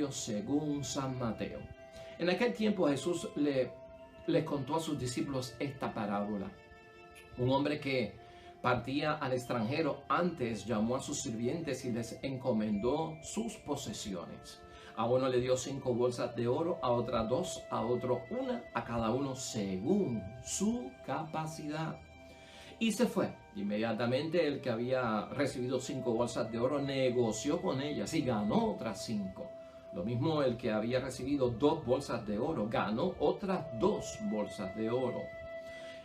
Evangelio según San Mateo. En aquel tiempo Jesús les contó a sus discípulos esta parábola. Un hombre que partía al extranjero antes llamó a sus sirvientes y les encomendó sus posesiones. A uno le dio 5 bolsas de oro, a otra 2, a otro 1, a cada uno según su capacidad. Y se fue. Inmediatamente el que había recibido 5 bolsas de oro negoció con ellas y ganó otras 5. Lo mismo el que había recibido 2 bolsas de oro, ganó otras 2 bolsas de oro.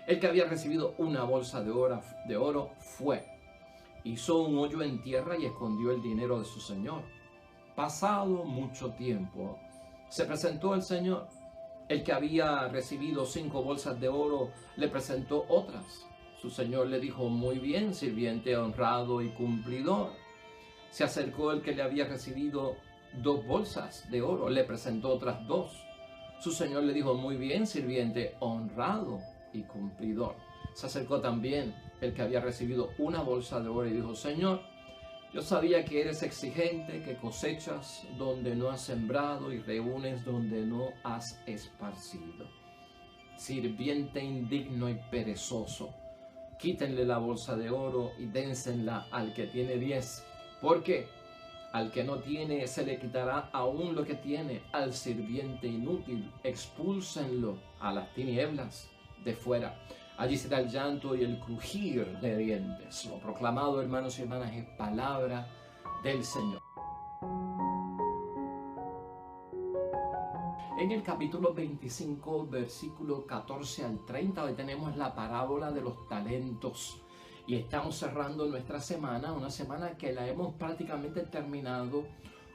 El que había recibido una bolsa de oro fue, hizo un hoyo en tierra y escondió el dinero de su señor. Pasado mucho tiempo, se presentó el señor. El que había recibido 5 bolsas de oro le presentó otras. Su señor le dijo: muy bien, sirviente honrado y cumplidor. Se acercó el que le había recibido 2 bolsas de oro, le presentó otras 2. Su señor le dijo: muy bien, sirviente honrado y cumplidor. Se acercó también el que había recibido una bolsa de oro y dijo: señor, yo sabía que eres exigente, que cosechas donde no has sembrado y reúnes donde no has esparcido. Sirviente indigno y perezoso, quítenle la bolsa de oro y dénsela al que tiene 10, porque al que no tiene se le quitará aún lo que tiene. Al sirviente inútil expúlsenlo a las tinieblas de fuera. Allí será el llanto y el crujir de dientes. Lo proclamado, hermanos y hermanas, es palabra del Señor. En el capítulo 25, versículo 14 al 30, hoy tenemos la parábola de los talentos. Y estamos cerrando nuestra semana, una semana que la hemos prácticamente terminado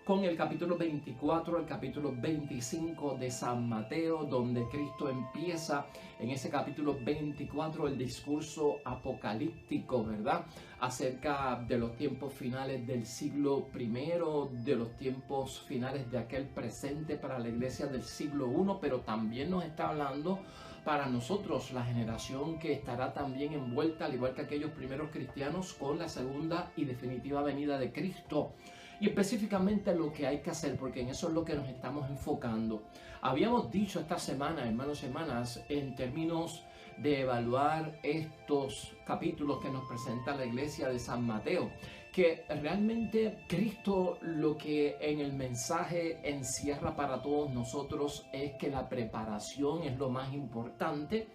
con el capítulo 24, el capítulo 25 de San Mateo, donde Cristo empieza en ese capítulo 24 el discurso apocalíptico, ¿verdad? Acerca de los tiempos finales del siglo I, de los tiempos finales de aquel presente para la iglesia del siglo I, pero también nos está hablando para nosotros, la generación que estará también envuelta, al igual que aquellos primeros cristianos, con la segunda y definitiva venida de Cristo. Y específicamente lo que hay que hacer, porque en eso es lo que nos estamos enfocando. Habíamos dicho esta semana, hermanos y hermanas, en términos de evaluar estos capítulos que nos presenta la iglesia de San Mateo, que realmente Cristo lo que en el mensaje encierra para todos nosotros es que la preparación es lo más importante,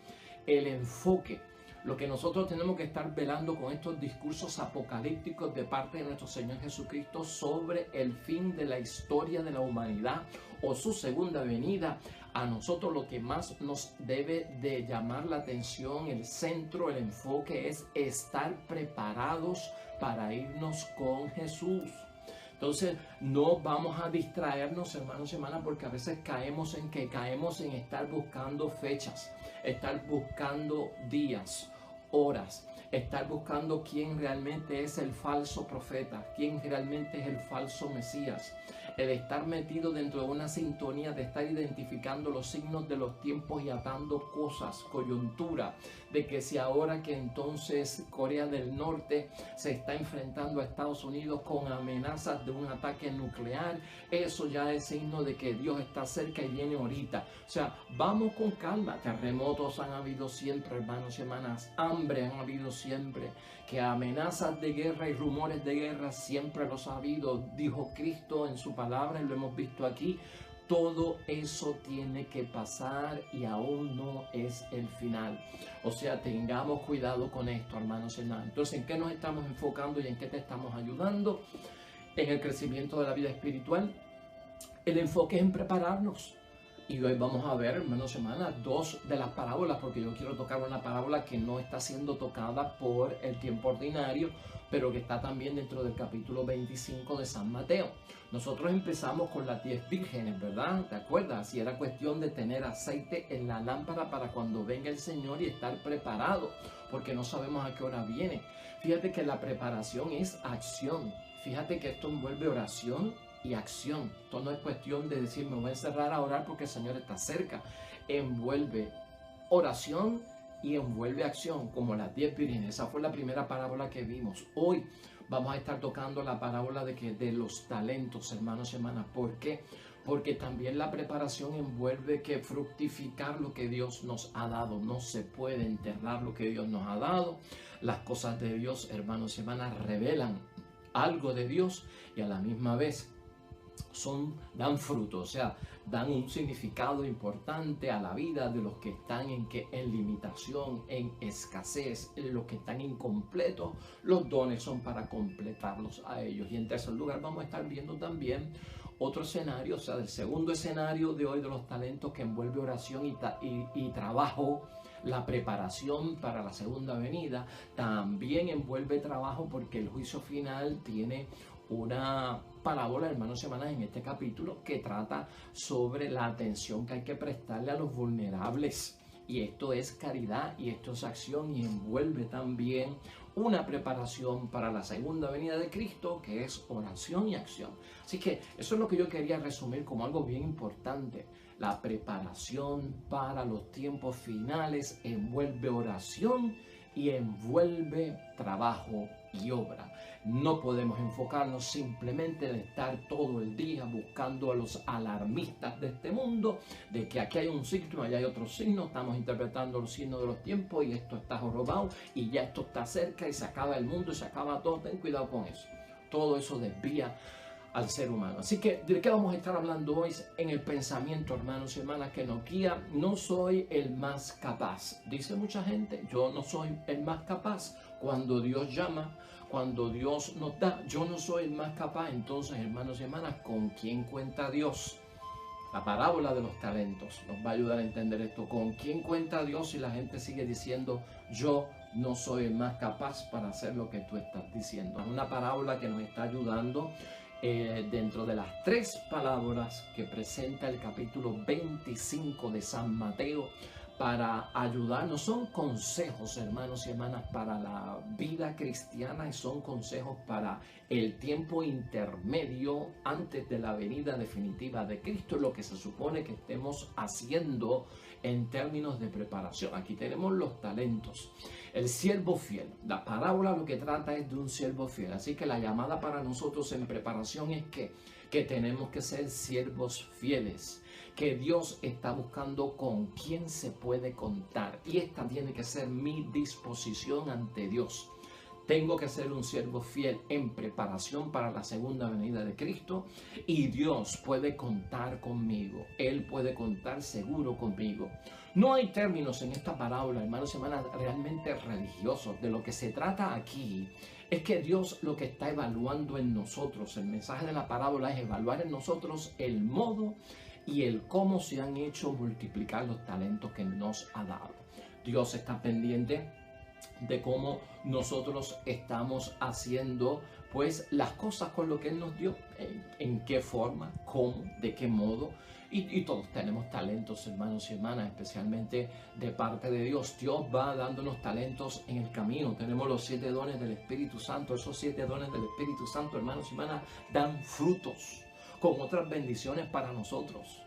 el enfoque. Lo que nosotros tenemos que estar velando con estos discursos apocalípticos de parte de nuestro Señor Jesucristo sobre el fin de la historia de la humanidad o su segunda venida. A nosotros lo que más nos debe de llamar la atención, el centro, el enfoque es estar preparados para irnos con Jesús. Entonces no vamos a distraernos, hermanos y hermanas, porque a veces caemos en estar buscando fechas, estar buscando días, horas, estar buscando quién realmente es el falso profeta, quién realmente es el falso Mesías. El estar metido dentro de una sintonía de estar identificando los signos de los tiempos y atando cosas, coyuntura, de que si ahora que entonces Corea del Norte se está enfrentando a Estados Unidos con amenazas de un ataque nuclear, eso ya es signo de que Dios está cerca y viene ahorita. O sea, vamos con calma. Terremotos han habido siempre, hermanos y hermanas, hambre han habido siempre, que amenazas de guerra y rumores de guerra siempre los ha habido, dijo Cristo en su palabra y lo hemos visto aquí. Todo eso tiene que pasar y aún no es el final. O sea, tengamos cuidado con esto, hermanos y hermanas. Entonces, ¿en qué nos estamos enfocando y en qué te estamos ayudando? En el crecimiento de la vida espiritual. El enfoque es en prepararnos. Y hoy vamos a ver, hermanos y hermanas, 2 de las parábolas, porque yo quiero tocar una parábola que no está siendo tocada por el tiempo ordinario, pero que está también dentro del capítulo 25 de San Mateo. Nosotros empezamos con las 10 vírgenes, ¿verdad? ¿Te acuerdas? Y era cuestión de tener aceite en la lámpara para cuando venga el Señor y estar preparado, porque no sabemos a qué hora viene. Fíjate que la preparación es acción. Fíjate que esto envuelve oración y acción. Esto no es cuestión de decir me voy a encerrar a orar porque el Señor está cerca. Envuelve oración y envuelve acción, como las 10 vírgenes. Esa fue la primera parábola que vimos. Hoy vamos a estar tocando la parábola de los talentos, hermanos y hermanas. ¿Por qué? porque también la preparación envuelve que fructificar lo que Dios nos ha dado. No se puede enterrar lo que Dios nos ha dado. Las cosas de Dios, hermanos y hermanas, revelan algo de Dios y a la misma vez dan fruto, o sea, dan un significado importante a la vida de los que están en limitación, en escasez, en los que están incompletos. Los dones son para completarlos a ellos. Y en tercer lugar vamos a estar viendo también otro escenario, o sea, del segundo escenario de hoy de los talentos, que envuelve oración y trabajo. La preparación para la segunda venida también envuelve trabajo, porque el juicio final tiene una parábola, hermanos y hermanas, en este capítulo que trata sobre la atención que hay que prestarle a los vulnerables. Y esto es caridad y esto es acción, y envuelve también una preparación para la segunda venida de Cristo, que es oración y acción. Así que eso es lo que yo quería resumir como algo bien importante. La preparación para los tiempos finales envuelve oración y envuelve trabajo y obra. No podemos enfocarnos simplemente en estar todo el día buscando a los alarmistas de este mundo, de que aquí hay un signo, allá hay otro signo, estamos interpretando los signos de los tiempos y esto está jorobado y ya esto está cerca y se acaba el mundo y se acaba todo. Ten cuidado con eso. Todo eso desvía al ser humano. Así que, ¿de qué vamos a estar hablando hoy? En el pensamiento, hermanos y hermanas, que nos guía. No soy el más capaz. Dice mucha gente, yo no soy el más capaz. Cuando Dios llama, cuando Dios nos da, yo no soy el más capaz. Entonces, hermanos y hermanas, ¿con quién cuenta Dios? La parábola de los talentos nos va a ayudar a entender esto. ¿Con quién cuenta Dios si la gente sigue diciendo, yo no soy el más capaz para hacer lo que tú estás diciendo? Es una parábola que nos está ayudando dentro de las tres palabras que presenta el capítulo 25 de San Mateo, para ayudarnos. Son consejos, hermanos y hermanas, para la vida cristiana, y son consejos para el tiempo intermedio antes de la venida definitiva de Cristo, lo que se supone que estemos haciendo en términos de preparación. Aquí tenemos los talentos. El siervo fiel. La parábola lo que trata es de un siervo fiel. Así que la llamada para nosotros en preparación es que tenemos que ser siervos fieles, que Dios está buscando con quién se puede contar, y esta tiene que ser mi disposición ante Dios. Tengo que ser un siervo fiel en preparación para la segunda venida de Cristo, y Dios puede contar conmigo. Él puede contar seguro conmigo. No hay términos en esta parábola, hermanos y hermanas, realmente religiosos. De lo que se trata aquí es que Dios lo que está evaluando en nosotros, el mensaje de la parábola es evaluar en nosotros el modo y el cómo se han hecho multiplicar los talentos que nos ha dado. Dios está pendiente de cómo nosotros estamos haciendo pues las cosas con lo que Él nos dio, en qué forma, cómo, de qué modo. Y todos tenemos talentos, hermanos y hermanas, especialmente de parte de Dios. Dios va dándonos talentos en el camino. Tenemos los 7 dones del Espíritu Santo. Esos 7 dones del Espíritu Santo, hermanos y hermanas, dan frutos con otras bendiciones para nosotros.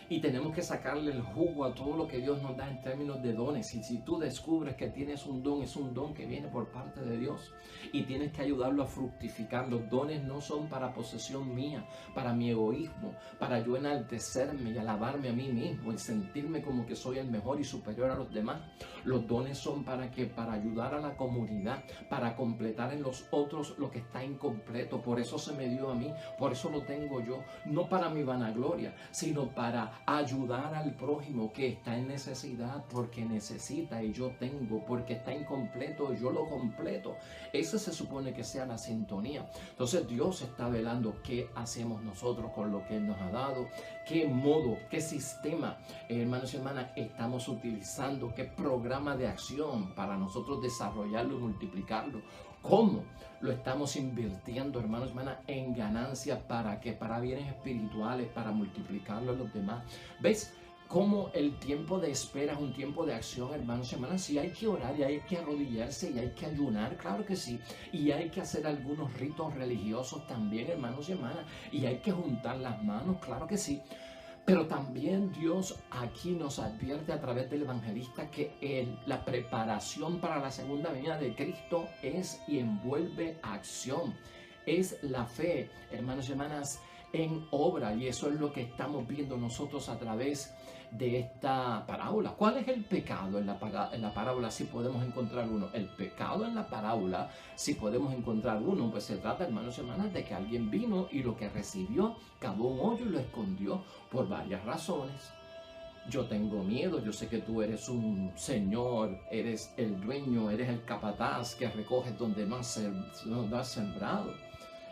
Y tenemos que sacarle el jugo a todo lo que Dios nos da en términos de dones. Y si tú descubres que tienes un don, es un don que viene por parte de Dios, y tienes que ayudarlo a fructificar. Los dones no son para posesión mía, para mi egoísmo, para yo enaltecerme y alabarme a mí mismo y sentirme como que soy el mejor y superior a los demás. Los dones son para ayudar a la comunidad, para completar en los otros lo que está incompleto. Por eso se me dio a mí, por eso lo tengo yo, no para mi vanagloria, sino para ayudar al prójimo que está en necesidad, porque necesita y yo tengo, porque está incompleto y yo lo completo. Esa se supone que sea la sintonía. Entonces Dios está velando qué hacemos nosotros con lo que Él nos ha dado, qué modo, qué sistema, hermanos y hermanas, estamos utilizando, qué programa de acción para nosotros desarrollarlo y multiplicarlo. ¿Cómo lo estamos invirtiendo, hermanos y hermanas, en ganancias? ¿Para qué? Para bienes espirituales, para multiplicarlo a los demás. ¿Ves cómo el tiempo de espera es un tiempo de acción, hermanos y hermanas? Sí, hay que orar y hay que arrodillarse y hay que ayunar, claro que sí. Y hay que hacer algunos ritos religiosos también, hermanos y hermanas. Y hay que juntar las manos, claro que sí. Pero también Dios aquí nos advierte a través del evangelista que la preparación para la segunda venida de Cristo es y envuelve acción. Es la fe, hermanos y hermanas, en obra. Y eso es lo que estamos viendo nosotros a través de esta parábola. ¿Cuál es el pecado en la parábola? Si podemos encontrar uno. El pecado en la parábola, si podemos encontrar uno, pues se trata, hermanos y hermanas, de que alguien vino y lo que recibió, cavó un hoyo y lo escondió por varias razones. Yo tengo miedo, yo sé que tú eres un señor, eres el dueño, eres el capataz que recoges donde no has sembrado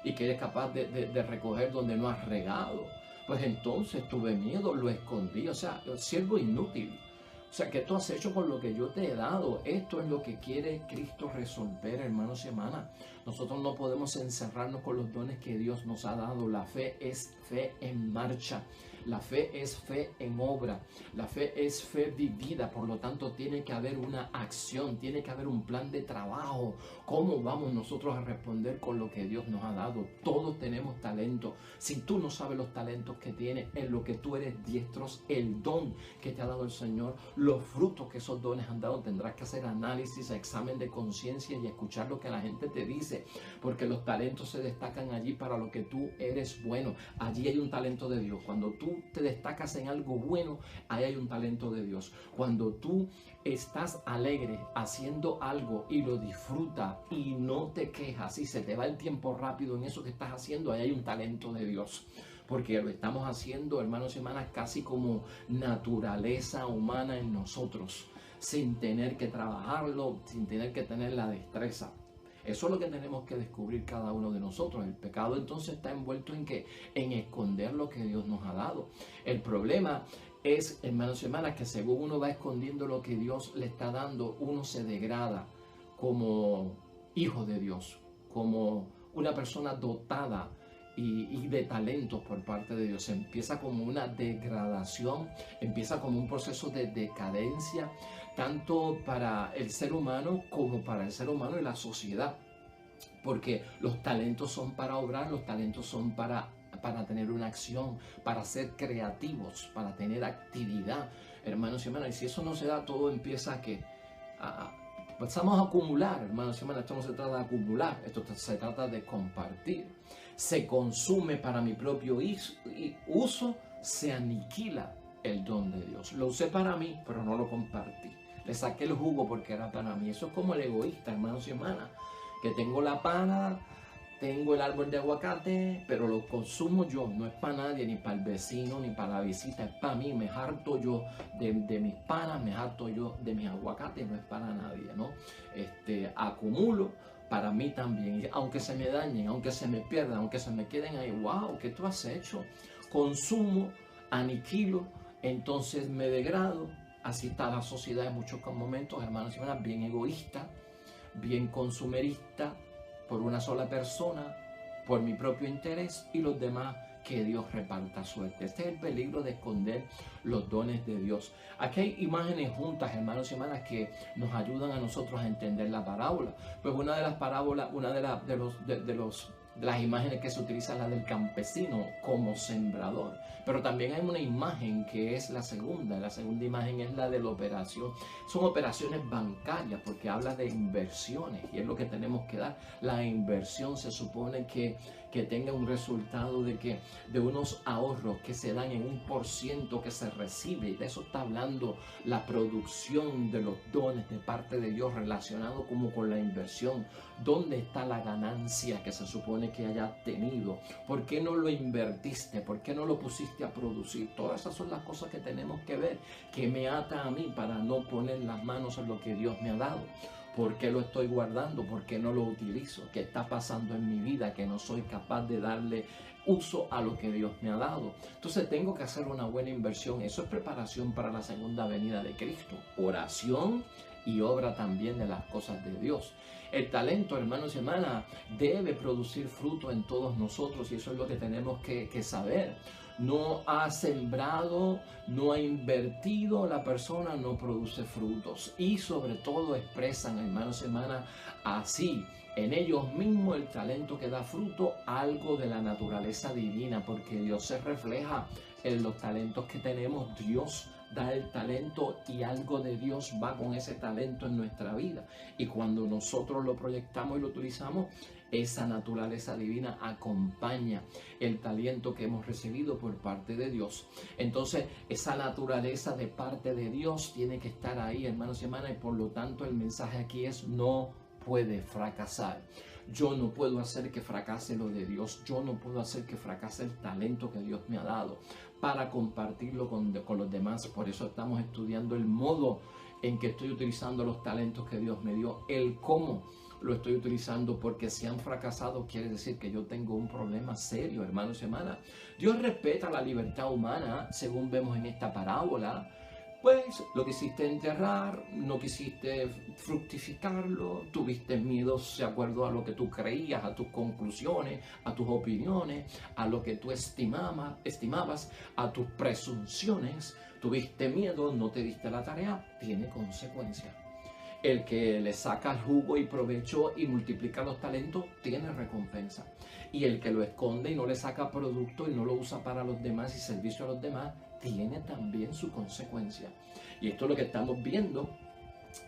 y que eres capaz de recoger donde no has regado. Pues entonces tuve miedo, lo escondí, o sea, siervo inútil. O sea, ¿qué tú has hecho con lo que yo te he dado? Esto es lo que quiere Cristo resolver, hermanos y hermanas. Nosotros no podemos encerrarnos con los dones que Dios nos ha dado. La fe es fe en marcha. La fe es fe en obra. La fe es fe vivida. Por lo tanto, tiene que haber una acción. Tiene que haber un plan de trabajo. ¿Cómo vamos nosotros a responder con lo que Dios nos ha dado? Todos tenemos talento. Si tú no sabes los talentos que tienes, en lo que tú eres diestros, el don que te ha dado el Señor, los frutos que esos dones han dado, tendrás que hacer análisis, examen de conciencia y escuchar lo que la gente te dice, porque los talentos se destacan allí para lo que tú eres bueno. Allí hay un talento de Dios. Cuando tú te destacas en algo bueno, ahí hay un talento de Dios. Cuando tú estás alegre haciendo algo y lo disfrutas y no te quejas y se te va el tiempo rápido en eso que estás haciendo, ahí hay un talento de Dios. Porque lo estamos haciendo, hermanos y hermanas, casi como naturaleza humana en nosotros, sin tener que trabajarlo, sin tener que tener la destreza. Eso es lo que tenemos que descubrir cada uno de nosotros. El pecado entonces está envuelto en que en esconder lo que Dios nos ha dado. El problema es, hermanos y hermanas, que según uno va escondiendo lo que Dios le está dando, uno se degrada como hijo de Dios, como una persona dotada y de talentos por parte de Dios. Empieza como una degradación, empieza como un proceso de decadencia, tanto para el ser humano como para el ser humano y la sociedad. Porque los talentos son para obrar, los talentos son para tener una acción, para ser creativos, para tener actividad, hermanos y hermanas. Y si eso no se da, todo empieza a empezamos a acumular, hermanos y hermanas. Esto no se trata de acumular, esto se trata de compartir. Se consume para mi propio uso, se aniquila el don de Dios. Lo usé para mí, pero no lo compartí. Le saqué el jugo porque era para mí. Eso es como el egoísta, hermanos y hermanas, que tengo la pana, tengo el árbol de aguacate, pero lo consumo yo. No es para nadie, ni para el vecino, ni para la visita. Es para mí. Me harto yo de mis panas, me harto yo de mis aguacates. No es para nadie, ¿no? Acumulo para mí también. Y aunque se me dañen, aunque se me pierdan, aunque se me queden ahí. ¡Wow! ¿Qué tú has hecho? Consumo, aniquilo, entonces me degrado. Así está la sociedad en muchos momentos, hermanos y hermanas, bien egoísta, bien consumerista, por una sola persona, por mi propio interés, y los demás que Dios reparta suerte. Este es el peligro de esconder los dones de Dios. Aquí hay imágenes juntas, hermanos y hermanas, que nos ayudan a nosotros a entender la parábola. Pues una de las parábolas, una de las imágenes que se utiliza es la del campesino como sembrador. Pero también hay una imagen que es la segunda. La segunda imagen es la de la operación. Son operaciones bancarias porque habla de inversiones y es lo que tenemos que dar. La inversión se supone que tenga un resultado de unos ahorros que se dan en 1% que se recibe. De eso está hablando la producción de los dones de parte de Dios relacionado como con la inversión. ¿Dónde está la ganancia que se supone que hayas tenido? ¿Por qué no lo invertiste? ¿Por qué no lo pusiste a producir? Todas esas son las cosas que tenemos que ver, que me ata a mí para no poner las manos en lo que Dios me ha dado. ¿Por qué lo estoy guardando? ¿Por qué no lo utilizo? ¿Qué está pasando en mi vida que no soy capaz de darle uso a lo que Dios me ha dado? Entonces tengo que hacer una buena inversión. Eso es preparación para la segunda venida de Cristo. Oración y obra también de las cosas de Dios. El talento, hermanos y hermanas, debe producir fruto en todos nosotros y eso es lo que tenemos que saber. No ha sembrado, no ha invertido, la persona no produce frutos. Y sobre todo expresan, hermanos y hermanas, así en ellos mismos el talento que da fruto, algo de la naturaleza divina, porque Dios se refleja en los talentos que tenemos. Dios da el talento y algo de Dios va con ese talento en nuestra vida. Y cuando nosotros lo proyectamos y lo utilizamos, esa naturaleza divina acompaña el talento que hemos recibido por parte de Dios. Entonces, esa naturaleza de parte de Dios tiene que estar ahí, hermanos y hermanas, y por lo tanto el mensaje aquí es: no puede fracasar. Yo no puedo hacer que fracase lo de Dios. Yo no puedo hacer que fracase el talento que Dios me ha dado para compartirlo con los demás. Por eso estamos estudiando el modo en que estoy utilizando los talentos que Dios me dio, el cómo lo estoy utilizando, porque si han fracasado quiere decir que yo tengo un problema serio, hermanos y hermanas. Dios respeta la libertad humana, según vemos en esta parábola. Pues lo quisiste enterrar, no quisiste fructificarlo, tuviste miedos de acuerdo a lo que tú creías, a tus conclusiones, a tus opiniones, a lo que tú estimabas, a tus presunciones. Tuviste miedo, no te diste la tarea, tiene consecuencias. El que le saca jugo y provecho y multiplica los talentos tiene recompensa. Y el que lo esconde y no le saca producto y no lo usa para los demás y servicio a los demás, tiene también su consecuencia. Y esto es lo que estamos viendo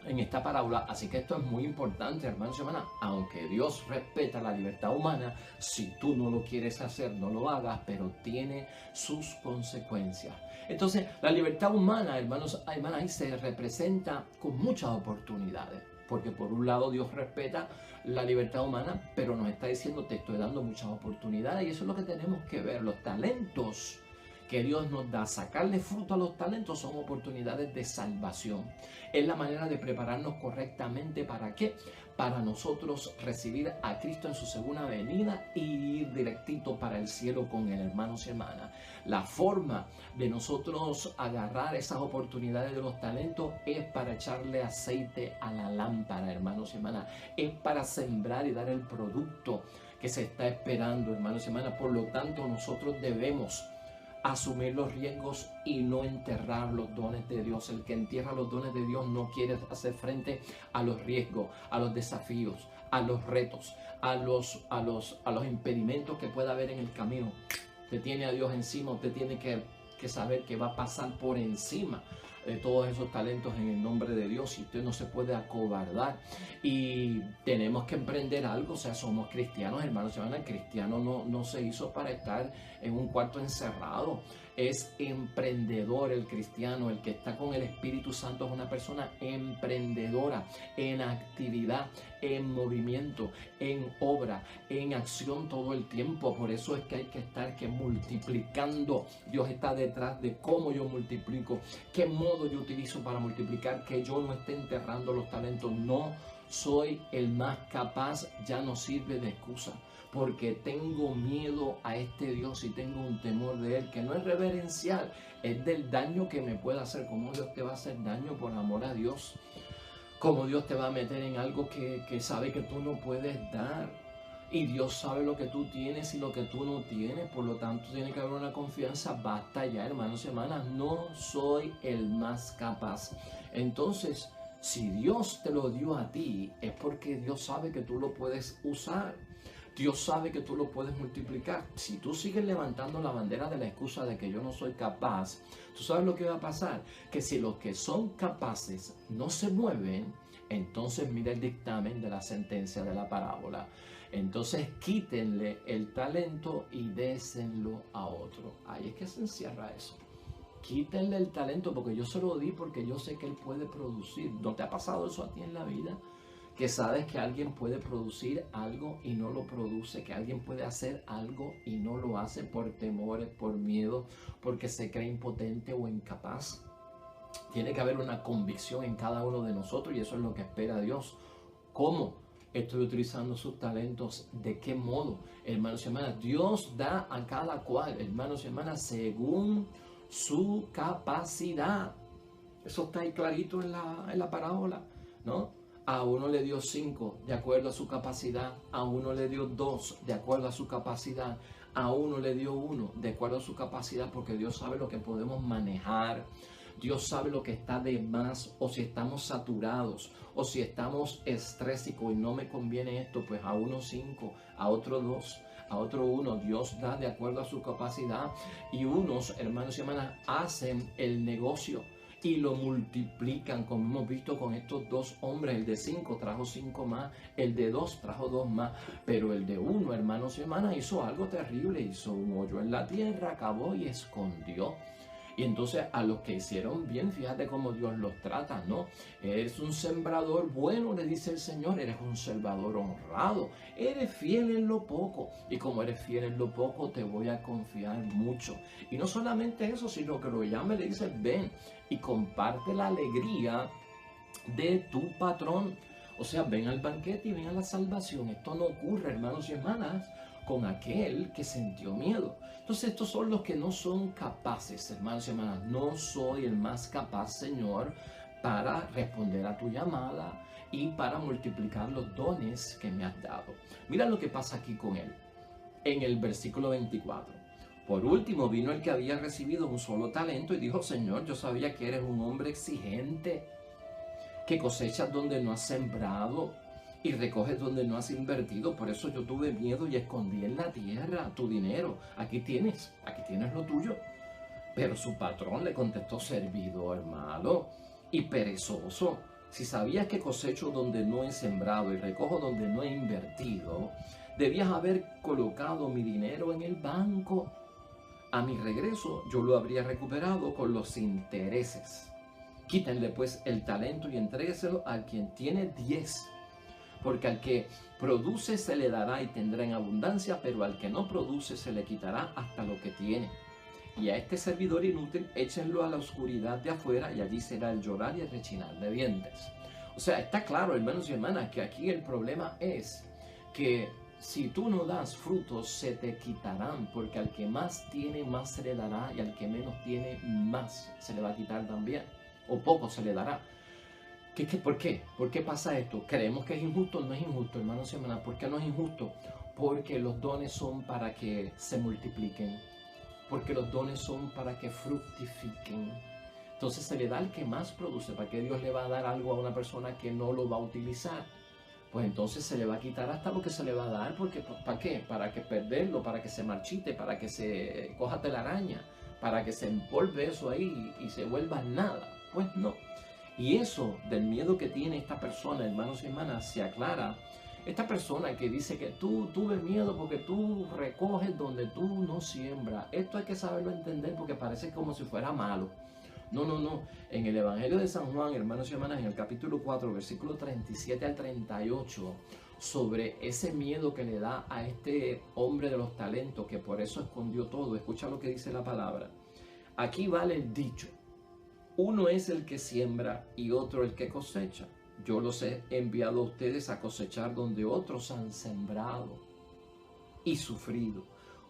en esta parábola. Así que esto es muy importante, hermanos y hermanas. Aunque Dios respeta la libertad humana, si tú no lo quieres hacer, no lo hagas, pero tiene sus consecuencias. Entonces, la libertad humana, hermanos y hermanas, ahí se representa con muchas oportunidades. Porque por un lado Dios respeta la libertad humana, pero nos está diciendo: te estoy dando muchas oportunidades. Y eso es lo que tenemos que ver. Los talentos que Dios nos da, sacarle fruto a los talentos, son oportunidades de salvación. Es la manera de prepararnos correctamente. ¿Para qué? Para nosotros recibir a Cristo en su segunda venida y ir directito para el cielo con él, hermanos y hermanas. La forma de nosotros agarrar esas oportunidades de los talentos es para echarle aceite a la lámpara, hermanos y hermanas. Es para sembrar y dar el producto que se está esperando, hermanos y hermanas. Por lo tanto, nosotros debemos asumir los riesgos y no enterrar los dones de Dios. El que entierra los dones de Dios no quiere hacer frente a los riesgos, a los desafíos, a los retos, a los impedimentos que pueda haber en el camino. Usted tiene a Dios encima, usted tiene que saber que va a pasar por encima de todos esos talentos en el nombre de Dios, y usted no se puede acobardar. Y tenemos que emprender algo. O sea, somos cristianos, hermanos y hermanas. El cristiano no se hizo para estar en un cuarto encerrado. Es emprendedor el cristiano. El que está con el Espíritu Santo es una persona emprendedora, en actividad, en movimiento, en obra, en acción todo el tiempo. Por eso es que hay que estar multiplicando. Dios está detrás de cómo yo multiplico, qué modo yo utilizo para multiplicar, que yo no esté enterrando los talentos. No soy el más capaz, ya no sirve de excusa, porque tengo miedo a este Dios y tengo un temor de él, que no es reverencial, es del daño que me puede hacer. ¿Cómo Dios te va a hacer daño por amor a Dios? ¿Cómo Dios te va a meter en algo que sabe que tú no puedes dar? Y Dios sabe lo que tú tienes y lo que tú no tienes. Por lo tanto, tiene que haber una confianza. Basta ya, hermanos y hermanas. No soy el más capaz. Entonces, si Dios te lo dio a ti, es porque Dios sabe que tú lo puedes usar. Dios sabe que tú lo puedes multiplicar. Si tú sigues levantando la bandera de la excusa de que yo no soy capaz, tú sabes lo que va a pasar. Que si los que son capaces no se mueven, entonces mira el dictamen de la sentencia de la parábola. Entonces quítenle el talento y désenlo a otro. Ahí es que se encierra eso. Quítenle el talento, porque yo se lo di, porque yo sé que él puede producir. ¿No te ha pasado eso a ti en la vida? Que sabes que alguien puede producir algo y no lo produce, que alguien puede hacer algo y no lo hace por temores, por miedo, porque se cree impotente o incapaz. Tiene que haber una convicción en cada uno de nosotros, y eso es lo que espera Dios. ¿Cómo estoy utilizando sus talentos? ¿De qué modo? Hermanos y hermanas, Dios da a cada cual, hermanos y hermanas, según su capacidad. Eso está ahí clarito en la parábola, ¿no? A uno le dio 5 de acuerdo a su capacidad, a uno le dio 2 de acuerdo a su capacidad, a uno le dio 1 de acuerdo a su capacidad, porque Dios sabe lo que podemos manejar. Dios sabe lo que está de más, o si estamos saturados, o si estamos estrésicos y no me conviene esto, pues a uno 5, a otro 2, a otro uno, Dios da de acuerdo a su capacidad, y unos, hermanos y hermanas, hacen el negocio y lo multiplican, como hemos visto con estos dos hombres. El de 5 trajo 5 más, el de 2 trajo 2 más, pero el de 1, hermanos y hermanas, hizo algo terrible, hizo un hoyo en la tierra, cavó y escondió. Y entonces a los que hicieron bien, fíjate cómo Dios los trata, ¿no? Eres un sembrador bueno, le dice el Señor, eres un sembrador honrado, eres fiel en lo poco, y como eres fiel en lo poco, te voy a confiar mucho. Y no solamente eso, sino que lo llama y le dice, ven y comparte la alegría de tu patrón. O sea, ven al banquete y ven a la salvación. Esto no ocurre, hermanos y hermanas, con aquel que sintió miedo. Entonces estos son los que no son capaces, hermanos y hermanas. No soy el más capaz, Señor, para responder a tu llamada y para multiplicar los dones que me has dado. Mira lo que pasa aquí con él, en el versículo 24. Por último vino el que había recibido un solo talento y dijo, Señor, yo sabía que eres un hombre exigente, que cosechas donde no has sembrado y recoges donde no has invertido. Por eso yo tuve miedo y escondí en la tierra tu dinero. Aquí tienes lo tuyo. Pero su patrón le contestó, servidor malo y perezoso. Si sabías que cosecho donde no he sembrado y recojo donde no he invertido, debías haber colocado mi dinero en el banco. A mi regreso yo lo habría recuperado con los intereses. Quítenle pues el talento y entrégueselo a quien tiene 10. Porque al que produce se le dará y tendrá en abundancia, pero al que no produce se le quitará hasta lo que tiene. Y a este servidor inútil échenlo a la oscuridad de afuera, y allí será el llorar y el rechinar de dientes. O sea, está claro, hermanos y hermanas, que aquí el problema es que si tú no das frutos, se te quitarán, porque al que más tiene, más se le dará, y al que menos tiene, más se le va a quitar también, o poco se le dará. ¿Por qué? ¿Por qué pasa esto? ¿Creemos que es injusto? No es injusto, hermanos y hermanas. ¿Por qué no es injusto? Porque los dones son para que se multipliquen, porque los dones son para que fructifiquen. Entonces se le da al que más produce. ¿Para qué Dios le va a dar algo a una persona que no lo va a utilizar? Pues entonces se le va a quitar hasta lo que se le va a dar, porque ¿para qué? Para que perderlo, para que se marchite, para que se coja telaraña, para que se empolve eso ahí y se vuelva nada. Pues no. Y eso del miedo que tiene esta persona, hermanos y hermanas, se aclara. Esta persona que dice que tú tuve miedo porque tú recoges donde tú no siembras. Esto hay que saberlo entender porque parece como si fuera malo. No, no, no. En el Evangelio de San Juan, hermanos y hermanas, en el capítulo 4, versículo 37 al 38, sobre ese miedo que le da a este hombre de los talentos, que por eso escondió todo. Escucha lo que dice la palabra. Aquí vale el dicho. Uno es el que siembra y otro el que cosecha. Yo los he enviado a ustedes a cosechar donde otros han sembrado y sufrido.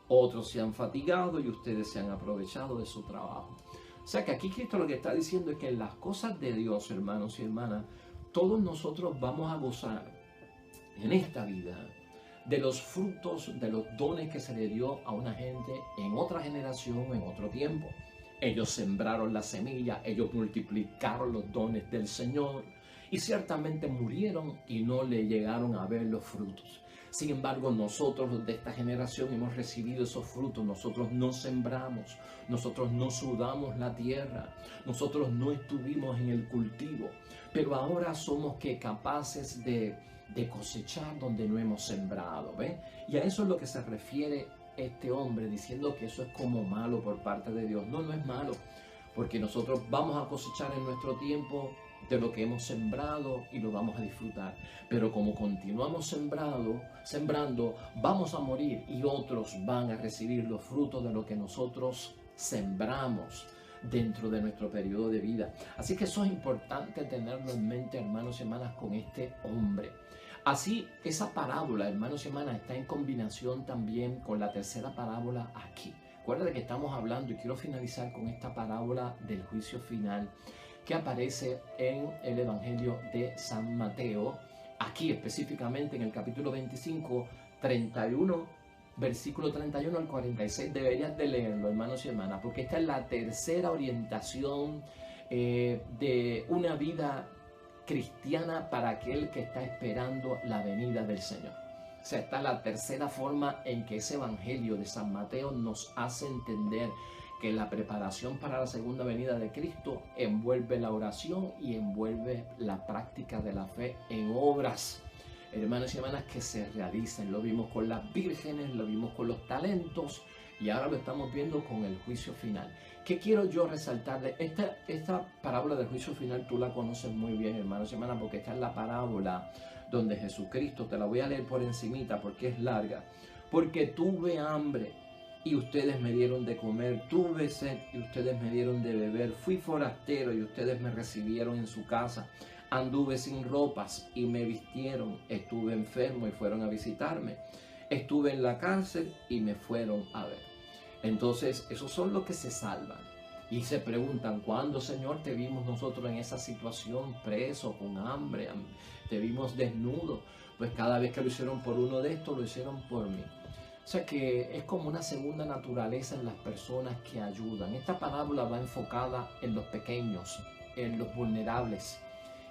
Otros se han fatigado y ustedes se han aprovechado de su trabajo. O sea que aquí Cristo lo que está diciendo es que en las cosas de Dios, hermanos y hermanas, todos nosotros vamos a gozar en esta vida de los frutos, de los dones que se le dio a una gente en otra generación, en otro tiempo. Ellos sembraron la semilla, ellos multiplicaron los dones del Señor y ciertamente murieron y no le llegaron a ver los frutos. Sin embargo, nosotros los de esta generación hemos recibido esos frutos. Nosotros no sembramos, nosotros no sudamos la tierra, nosotros no estuvimos en el cultivo, pero ahora somos capaces de cosechar donde no hemos sembrado, ¿ves? Y a eso es lo que se refiere este hombre, diciendo que eso es como malo por parte de Dios. No, no es malo, porque nosotros vamos a cosechar en nuestro tiempo de lo que hemos sembrado y lo vamos a disfrutar. Pero como continuamos sembrando, vamos a morir y otros van a recibir los frutos de lo que nosotros sembramos dentro de nuestro periodo de vida. Así que eso es importante tenerlo en mente, hermanos y hermanas, con este hombre. Así, esa parábola, hermanos y hermanas, está en combinación también con la tercera parábola aquí. Recuerda que estamos hablando, y quiero finalizar con esta parábola del juicio final que aparece en el Evangelio de San Mateo, aquí específicamente en el capítulo 25, 31, versículo 31 al 46. Deberías de leerlo, hermanos y hermanas, porque esta es la tercera orientación de una vida cristiana para aquel que está esperando la venida del Señor. O sea, esta es la tercera forma en que ese evangelio de San Mateo nos hace entender que la preparación para la segunda venida de Cristo envuelve la oración y envuelve la práctica de la fe en obras, hermanos y hermanas, que se realicen. Lo vimos con las vírgenes, lo vimos con los talentos y ahora lo estamos viendo con el juicio final. ¿Qué quiero yo resaltarle? Esta parábola del juicio final tú la conoces muy bien, hermanos y hermanas, porque esta es la parábola donde Jesucristo, te la voy a leer por encimita porque es larga. Porque tuve hambre y ustedes me dieron de comer, tuve sed y ustedes me dieron de beber, fui forastero y ustedes me recibieron en su casa, anduve sin ropas y me vistieron, estuve enfermo y fueron a visitarme, estuve en la cárcel y me fueron a ver. Entonces, esos son los que se salvan y se preguntan: ¿cuándo, Señor, te vimos nosotros en esa situación, preso, con hambre, te vimos desnudo? Pues cada vez que lo hicieron por uno de estos, lo hicieron por mí. O sea que es como una segunda naturaleza en las personas que ayudan. Esta parábola va enfocada en los pequeños, en los vulnerables.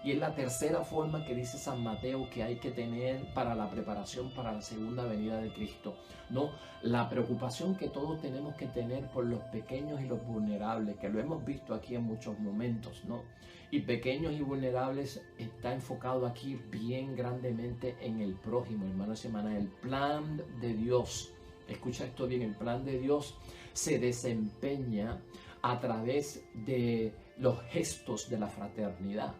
Y es la tercera forma que dice San Mateo que hay que tener para la preparación para la segunda venida de Cristo, ¿no? La preocupación que todos tenemos que tener por los pequeños y los vulnerables, que lo hemos visto aquí en muchos momentos, ¿no? Y pequeños y vulnerables está enfocado aquí bien grandemente en el prójimo, hermanos y hermanas. El plan de Dios, escucha esto bien, el plan de Dios se desempeña a través de los gestos de la fraternidad.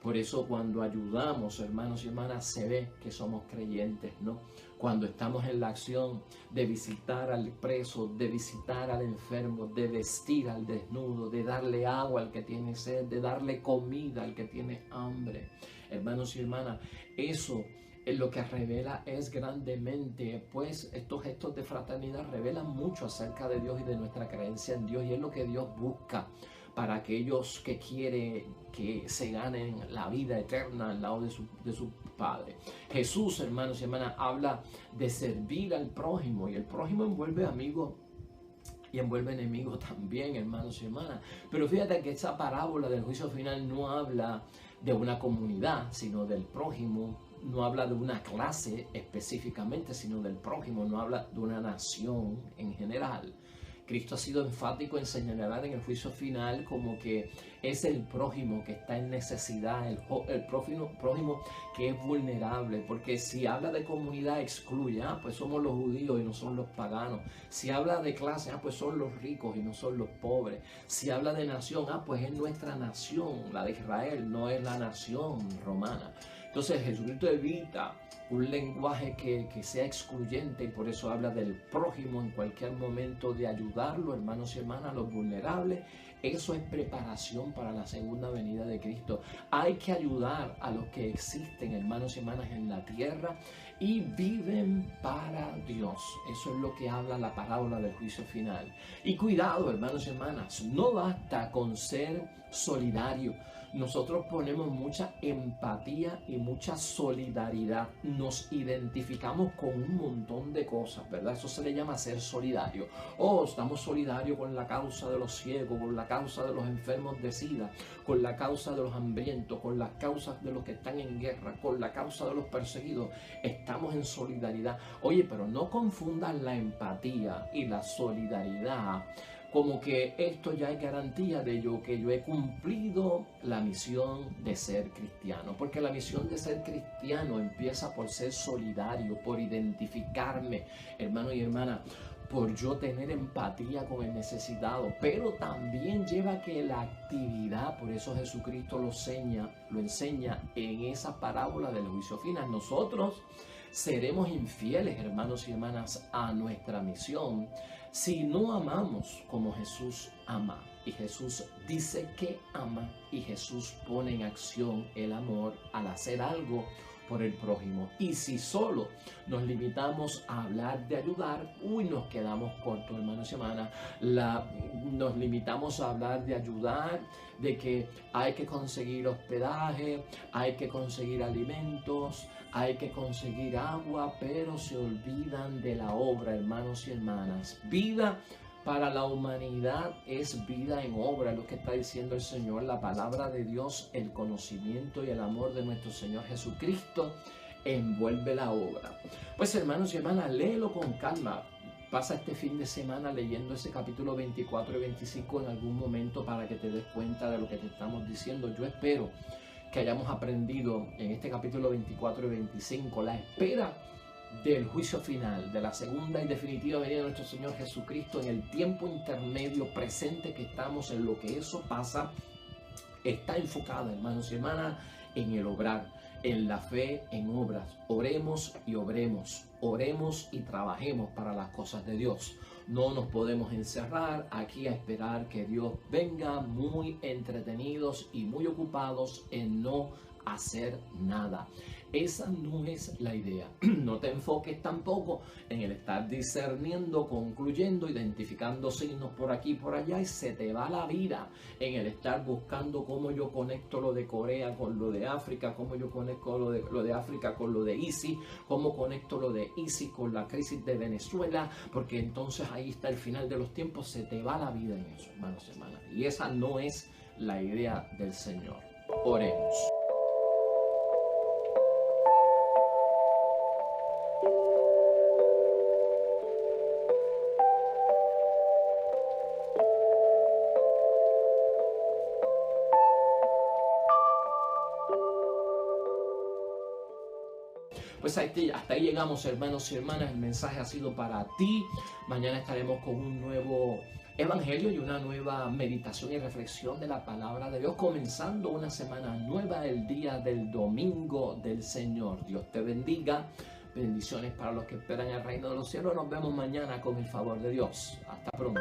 Por eso cuando ayudamos, hermanos y hermanas, se ve que somos creyentes, ¿no? Cuando estamos en la acción de visitar al preso, de visitar al enfermo, de vestir al desnudo, de darle agua al que tiene sed, de darle comida al que tiene hambre. Hermanos y hermanas, eso es lo que revela es grandemente, pues estos gestos de fraternidad revelan mucho acerca de Dios y de nuestra creencia en Dios, y es lo que Dios busca para aquellos que quieren que se ganen la vida eterna al lado de su Padre. Jesús, hermanos y hermanas, habla de servir al prójimo, y el prójimo envuelve amigos y envuelve enemigos también, hermanos y hermanas. Pero fíjate que esa parábola del juicio final no habla de una comunidad, sino del prójimo. No habla de una clase específicamente, sino del prójimo. No habla de una nación en general. Cristo ha sido enfático en señalar en el juicio final como que es el prójimo que está en necesidad, el prójimo que es vulnerable, porque si habla de comunidad excluye, pues somos los judíos y no son los paganos. Si habla de clase, pues son los ricos y no son los pobres. Si habla de nación, pues es nuestra nación, la de Israel, no es la nación romana. Entonces Jesucristo evita un lenguaje que sea excluyente, y por eso habla del prójimo en cualquier momento, de ayudarlo, hermanos y hermanas, a los vulnerables. Eso es preparación para la segunda venida de Cristo. Hay que ayudar a los que existen, hermanos y hermanas, en la tierra y viven para Dios. Eso es lo que habla la parábola del juicio final. Y cuidado, hermanos y hermanas, no basta con ser solidario. Nosotros ponemos mucha empatía y mucha solidaridad. Nos identificamos con un montón de cosas, ¿verdad? Eso se le llama ser solidario. Estamos solidarios con la causa de los ciegos, con la causa de los enfermos de SIDA, con la causa de los hambrientos, con las causas de los que están en guerra, con la causa de los perseguidos. Estamos en solidaridad. Oye, pero no confundan la empatía y la solidaridad como que esto ya es garantía de que yo he cumplido la misión de ser cristiano. Porque la misión de ser cristiano empieza por ser solidario, por identificarme, hermano y hermana, por yo tener empatía con el necesitado. Pero también lleva que la actividad, por eso Jesucristo lo enseña en esa parábola del juicio final. Nosotros seremos infieles, hermanos y hermanas, a nuestra misión si no amamos como Jesús ama. Y Jesús dice que ama, y Jesús pone en acción el amor al hacer algo por el prójimo. Y si solo nos limitamos a hablar de ayudar, nos quedamos cortos, hermanos y hermanas. Nos limitamos a hablar de ayudar, de que hay que conseguir hospedaje, hay que conseguir alimentos, hay que conseguir agua, pero se olvidan de la obra, hermanos y hermanas. Vida para la humanidad es vida en obra, lo que está diciendo el Señor. La palabra de Dios, el conocimiento y el amor de nuestro Señor Jesucristo envuelve la obra. Pues hermanos y hermanas, léelo con calma. Pasa este fin de semana leyendo ese capítulo 24 y 25 en algún momento para que te des cuenta de lo que te estamos diciendo. Yo espero que hayamos aprendido en este capítulo 24 y 25 la espera del juicio final, de la segunda y definitiva venida de nuestro Señor Jesucristo, en el tiempo intermedio presente que estamos, en lo que eso pasa, está enfocada, hermanos y hermanas, en el obrar, en la fe, en obras. Oremos y obremos, oremos y trabajemos para las cosas de Dios. No nos podemos encerrar aquí a esperar que Dios venga muy entretenidos y muy ocupados en no hacer nada. Esa no es la idea. No te enfoques tampoco en el estar discerniendo, concluyendo, identificando signos por aquí y por allá, y se te va la vida en el estar buscando cómo yo conecto lo de Corea con lo de África, cómo yo conecto lo de África con lo de ISIS, cómo conecto lo de ISIS con la crisis de Venezuela, porque entonces ahí está el final de los tiempos. Se te va la vida en eso, hermanos y hermanas. Y esa no es la idea del Señor. Oremos. Pues hasta ahí llegamos, hermanos y hermanas. El mensaje ha sido para ti. Mañana estaremos con un nuevo evangelio y una nueva meditación y reflexión de la palabra de Dios, comenzando una semana nueva, el día del domingo del Señor. Dios te bendiga. Bendiciones para los que esperan el reino de los cielos. Nos vemos mañana con el favor de Dios. Hasta pronto.